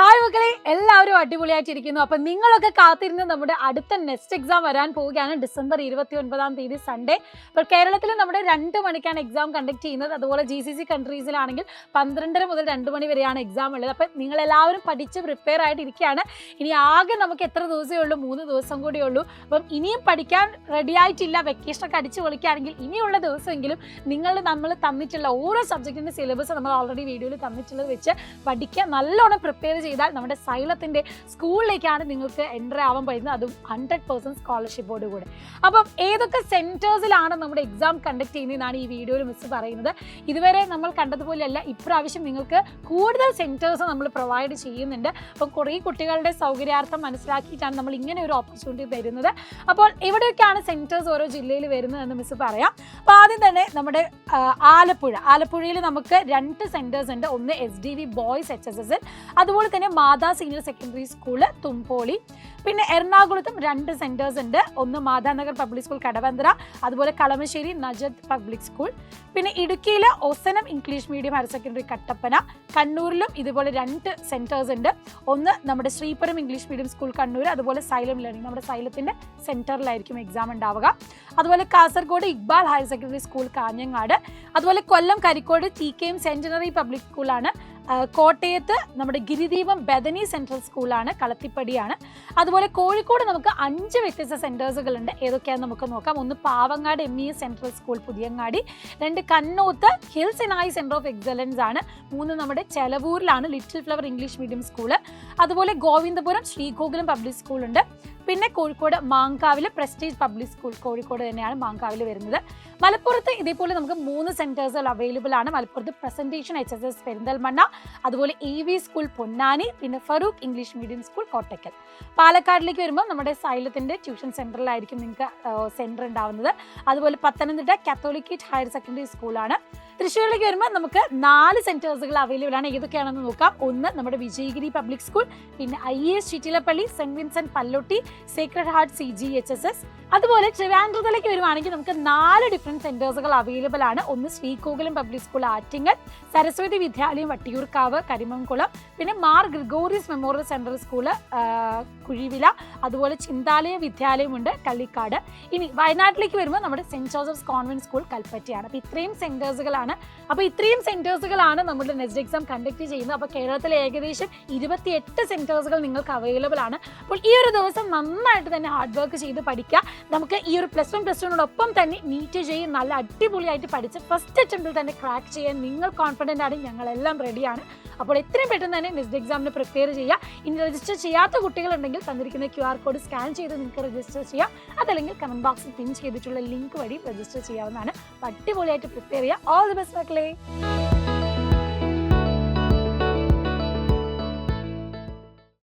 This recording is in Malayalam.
ഹായ് മക്കളെ, എല്ലാവരും അടിപൊളിയായിട്ടിരിക്കുന്നു. അപ്പം നിങ്ങളൊക്കെ കാത്തിരുന്ന് നമ്മുടെ അടുത്ത നെക്സ്റ്റ് എക്സാം വരാൻ പോവുകയാണ് ഡിസംബർ 29 സൺഡേ. അപ്പോൾ കേരളത്തിൽ നമ്മുടെ 2 മണിക്കാണ് എക്സാം കണ്ടക്ട് ചെയ്യുന്നത്. അതുപോലെ GCC കൺട്രീസിലാണെങ്കിൽ 12:30 മുതൽ 2 മണി വരെയാണ് എക്സാം ഉള്ളത്. അപ്പം നിങ്ങളെല്ലാവരും പഠിച്ച് പ്രിപ്പയർ ആയിട്ടിരിക്കുകയാണ്. ഇനി ആകെ നമുക്ക് എത്ര ദിവസമേ ഉള്ളൂ? 3 ദിവസം കൂടിയേ ഉള്ളൂ. അപ്പം ഇനിയും പഠിക്കാൻ റെഡി ആയിട്ടില്ല, വെക്കേഷനൊക്കെ അടിച്ച് പൊളിക്കുകയാണെങ്കിൽ ഇനിയുള്ള ദിവസമെങ്കിലും നമ്മൾ തന്നിട്ടുള്ള ഓരോ സബ്ജക്റ്റിൻ്റെ സിലബസ് നമ്മൾ ഓൾറെഡി വീഡിയോയിൽ തന്നിട്ടുള്ളത് വെച്ച് പഠിക്കുക. നല്ലോണം പ്രിപ്പയർ ചെയ്താൽ നമ്മുടെ സൈലത്തിൻ്റെ സ്കൂളിലേക്കാണ് നിങ്ങൾക്ക് എൻട്രി ആവാൻ പറ്റുന്നത്, അതും 100% സ്കോളർഷിപ്പോട് കൂടെ. അപ്പം ഏതൊക്കെ സെൻറ്റേഴ്സിലാണ് നമ്മുടെ എക്സാം കണ്ടക്ട് ചെയ്യുന്നതെന്നാണ് ഈ വീഡിയോയിൽ മിസ് പറയുന്നത്. ഇതുവരെ നമ്മൾ കണ്ടതുപോലെയല്ല, ഇപ്രാവശ്യം നിങ്ങൾക്ക് കൂടുതൽ സെൻറ്റേഴ്സ് നമ്മൾ പ്രൊവൈഡ് ചെയ്യുന്നുണ്ട്. അപ്പം കുറേ കുട്ടികളുടെ സൗകര്യാർത്ഥം മനസ്സിലാക്കിയിട്ടാണ് നമ്മൾ ഇങ്ങനെ ഒരു ഓപ്പർച്യൂണിറ്റി തരുന്നത്. അപ്പോൾ എവിടെയൊക്കെയാണ് സെൻറ്റേഴ്സ് ഓരോ ജില്ലയിൽ വരുന്നതെന്ന് മിസ് പറയാം. അപ്പോൾ ആദ്യം തന്നെ നമ്മുടെ ആലപ്പുഴയിൽ നമുക്ക് 2 സെൻറ്റേഴ്സ് ഉണ്ട്. ഒന്ന് SDV ബോയ്സ് HSS, അതുപോലെ തന്നെ മാതാ സീനിയർ സെക്കൻഡറി സ്കൂള് തുമ്പോളി. പിന്നെ എറണാകുളത്തും 2 സെൻറ്റേഴ്സ് ഉണ്ട്. ഒന്ന് മാതാനഗർ പബ്ലിക് സ്കൂൾ കടവന്ത്ര, അതുപോലെ കളമശ്ശേരി നജദ് പബ്ലിക് സ്കൂൾ. പിന്നെ ഇടുക്കിയിൽ ഒസനം English medium higher secondary Kattappana. കണ്ണൂരിലും ഇതുപോലെ 2 സെൻറ്റേഴ്സ് ഉണ്ട്. ഒന്ന് നമ്മുടെ Sreepuram English medium school Kannur, അതുപോലെ സൈലം ലേണിംഗ് നമ്മുടെ സൈലത്തിൻ്റെ സെൻറ്ററിലായിരിക്കും എക്സാം ഉണ്ടാവുക. അതുപോലെ Kasaragod Iqbal higher secondary school Kanhangad, അതുപോലെ Kollam Karikode TKM centenary public സ്കൂളാണ്. കോട്ടയത്ത് നമ്മുടെ ഗിരിദീപം ബദനി സെൻട്രൽ സ്കൂളാണ്, കളത്തിപ്പടിയാണ്. അതുപോലെ കോഴിക്കോട് നമുക്ക് 5 വ്യത്യസ്ത സെൻറ്റേഴ്സുകളുണ്ട്. ഏതൊക്കെയാണെന്ന് നമുക്ക് നോക്കാം. ഒന്ന് Pavangad MES central school Puthiyangadi, 2 Kannoth hills and I centre of excellence ആണ്, 3 നമ്മുടെ ചെലവൂരിലാണ് little flower English medium school, അതുപോലെ ഗോവിന്ദപുരം ശ്രീഗോകുലം പബ്ലിക് സ്കൂളുണ്ട്. പിന്നെ കോഴിക്കോട് മാങ്കാവിൽ പ്രസ്റ്റീജ് പബ്ലിക് സ്കൂൾ, കോഴിക്കോട് തന്നെയാണ് മാങ്കാവിൽ വരുന്നത്. മലപ്പുറത്ത് ഇതേപോലെ നമുക്ക് 3 സെൻറ്റേഴ്സുകൾ അവൈലബിൾ ആണ്. മലപ്പുറത്ത് പ്രസൻറ്റേഷൻ HSS പെരിന്തൽമണ്ണ, അതുപോലെ AV സ്കൂൾ പൊന്നാനി, പിന്നെ Farook English medium school Kottakkal. പാലക്കാടിലേക്ക് വരുമ്പോൾ നമ്മുടെ സൈലത്തിൻ്റെ ട്യൂഷൻ സെൻറ്ററിലായിരിക്കും നിങ്ങൾക്ക് സെൻറ്റർ ഉണ്ടാവുന്നത്. അതുപോലെ പത്തനംതിട്ട കാത്തോലിക്കേറ്റ് ഹയർ സെക്കൻഡറി സ്കൂളാണ്. തൃശ്ശൂരിലേക്ക് വരുമ്പോൾ നമുക്ക് 4 സെൻറ്റേഴ്സുകൾ അവൈലബിൾ ആണ്. ഏതൊക്കെയാണെന്ന് നോക്കാം. ഒന്ന് നമ്മുടെ വിജയഗിരി പബ്ലിക് സ്കൂൾ, പിന്നെ IAS Chittilappally, saint Vincent Pallotti, sacred heart CGHSS. അതുപോലെ ട്രിവാൻഡ്രത്തിലേക്ക് വരുവാണെങ്കിൽ നമുക്ക് 4 ഡിഫറെൻറ്റ് സെൻറ്റേഴ്സുകൾ അവൈലബിൾ ആണ്. ഒന്ന് ശ്രീകോകുലം പബ്ലിക് സ്കൂൾ ആറ്റിങ്ങൽ, സരസ്വതി വിദ്യാലയം വട്ടിയൂർക്കാവ് കരിമംകുളം, പിന്നെ Mar Gregorios memorial central school Kuzhivila, അതുപോലെ ചിന്താലയ വിദ്യാലയമുണ്ട് കള്ളിക്കാട്. ഇനി വയനാട്ടിലേക്ക് വരുമ്പോൾ നമ്മുടെ സെൻറ്റ് ജോസഫ്സ് കോൺവെന്റ് സ്കൂൾ കൽപ്പറ്റയാണ്. അപ്പോൾ ഇത്രയും സെൻറ്റേഴ്സുകളാണ് നമ്മുടെ നെക്സ്റ്റ് എക്സാം കണ്ടക്ട് ചെയ്യുന്നത്. അപ്പോൾ കേരളത്തിലെ ഏകദേശം 28 സെൻറ്റേഴ്സുകൾ നിങ്ങൾക്ക് അവൈലബിൾ ആണ്. അപ്പോൾ ഈ ഒരു ദിവസം നന്നായിട്ട് തന്നെ ഹാർഡ് വർക്ക് ചെയ്ത് പഠിക്കുക. നമുക്ക് ഈ ഒരു +1+2നോടൊപ്പം തന്നെ നീറ്റ് ചെയ്യും നല്ല അടിപൊളിയായിട്ട് പഠിച്ച് ഫസ്റ്റ് അറ്റംപ്റ്റിൽ തന്നെ ക്രാക്ക് ചെയ്യാൻ നിങ്ങൾ കോൺഫിഡൻ്റ് ആണ്, ഞങ്ങളെല്ലാം റെഡിയാണ്. അപ്പോൾ എത്രയും പെട്ടെന്ന് തന്നെ നെക്സ്റ്റ് എക്സാമിന് പ്രിപ്പയർ ചെയ്യുക. ഇനി രജിസ്റ്റർ ചെയ്യാത്ത കുട്ടികളുണ്ടെങ്കിൽ തന്നിരിക്കുന്ന QR കോഡ് സ്കാൻ ചെയ്ത് നിങ്ങൾക്ക് രജിസ്റ്റർ ചെയ്യാം. അതല്ലെങ്കിൽ കമൻറ്റ് ബോക്സിൽ പിൻ ചെയ്തിട്ടുള്ള ലിങ്ക് വഴി രജിസ്റ്റർ ചെയ്യാവുന്നതാണ്. അടിപൊളിയായിട്ട് പ്രിപ്പയർ ചെയ്യുക. ഓൾ ദി ബെസ്റ്റ് മക്കളെ.